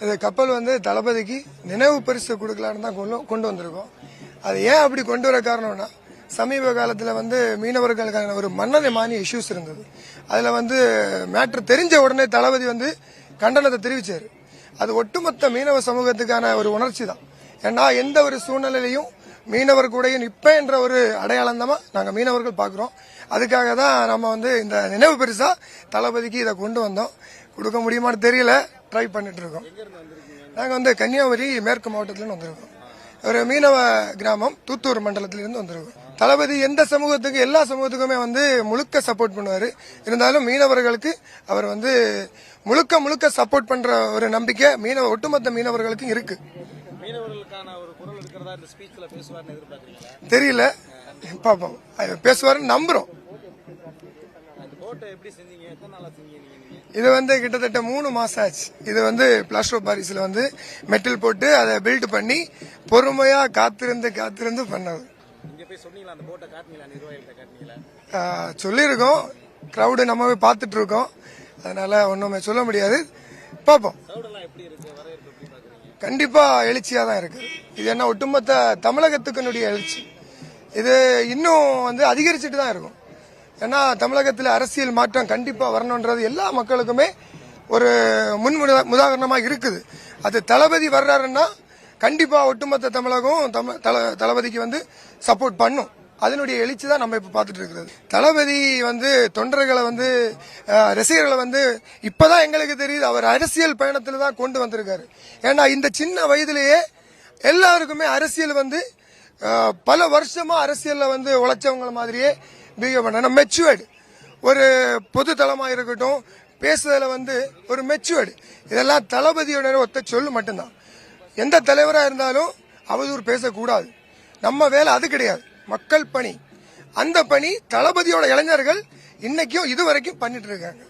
இது கப்பல் வந்து தளபதிக்கு நினைவு பரிசு கொடுக்கலான்னு தான் கொண்டு வந்திருக்கோம். அது ஏன் அப்படி கொண்டு வர காரணம்னா, சமீப காலத்தில் வந்து மீனவர்களுக்கான ஒரு மன்னரை மானிய இஷ்யூஸ் இருந்தது. அதில் வந்து மேட்ரு தெரிஞ்ச உடனே தளபதி வந்து கண்டனத்தை தெரிவிச்சார். அது ஒட்டுமொத்த மீனவ சமூகத்துக்கான ஒரு உணர்ச்சி தான். ஏன்னா எந்த ஒரு சூழ்நிலையிலையும் மீனவர் கூடயும் நிற்பேன்ற ஒரு அடையாளம் தான் நாங்கள் மீனவர்கள் பார்க்குறோம். அதுக்காக தான் நம்ம வந்து இந்த நினைவு பரிசா தளபதிக்கு இதை கொண்டு வந்தோம். கொடுக்க முடியுமான்னு தெரியல, ட்ரை பண்ணிட்டு இருக்கோம். நாங்கள் வந்து கன்னியாகுமரி மேற்கு மாவட்டத்திலிருந்து வந்திருக்கோம். ஒரு மீனவ கிராமம் தூத்தூர் மண்டலத்திலிருந்து வந்திருக்கோம். தளபதி எந்த சமூகத்துக்கு எல்லா சமூகத்துக்குமே வந்து முழுக்க சப்போர்ட் பண்ணுவார். இருந்தாலும் மீனவர்களுக்கு அவர் வந்து முழுக்க சப்போர்ட் பண்ற ஒரு நம்பிக்கை ஒட்டுமொத்த மீனவர்களுக்கும் இருக்கு. தெரியல, பாப்போம். பேசுவாருன்னு நம்புறோம். இது வந்து கிட்டத்தட்ட 3 மாசம் ஆச்சு. இது வந்து பிளாஸ்டர் ஆஃப் பாரிஸ்ல வந்து மெட்டல் போட்டு அதை பில்ட் பண்ணி பொறுமையா காத்திருந்து பண்ணது. சொல்லியிருக்கோம். கிரௌடு நம்ம பார்த்துட்டு இருக்கோம். அதனால ஒண்ணுமே சொல்ல முடியாது. பாப்போம். கண்டிப்பா எழுச்சியா தான் இருக்கு. இது என்ன ஒட்டுமொத்த தமிழகத்துக்கு எழுச்சி. இது இன்னும் வந்து அதிகரிச்சுட்டு தான் இருக்கும். ஏன்னா தமிழகத்தில் அரசியல் மாற்றம் கண்டிப்பா வரணும்ன்றது எல்லா மக்களுக்குமே ஒரு முன்னுதாரணமாக இருக்குது. அது தளபதி வர்றாருன்னா கண்டிப்பா ஒட்டுமொத்த தமிழகம் தளபதிக்கு வந்து சப்போர்ட் பண்ணும். அதனுடைய எழுச்சி தான் நம்ம இப்ப பார்த்துட்டு இருக்கிறது. தளபதி வந்து தொண்டர்களை வந்து ரசிகர்களை வந்து இப்பதான் எங்களுக்கு தெரியுது அவர் அரசியல் பயணத்துல தான் கொண்டு வந்திருக்காரு. ஏன்னா இந்த சின்ன வயதிலேயே எல்லாருக்குமே அரசியல் வந்து பல வருஷமா அரசியல்ல வந்து உழைச்சவங்க மாதிரியே பிஹேவ் பண்ண மெச்சுவேர்டு ஒரு பொது தளமா இருக்கட்டும், பேசுறதுல வந்து ஒரு மெச்சுவேர்டு, இதெல்லாம் தளபதியோட ஒத்த சொல்லு மட்டும்தான். எந்த தலைவரா இருந்தாலும் அவதூறு பேசக்கூடாது. நம்ம வேலை அது கிடையாது, மக்கள் பணி. அந்த பணி தளபதியோட இளைஞர்கள் இன்னைக்கும் இதுவரைக்கும் பண்ணிட்டு இருக்காங்க.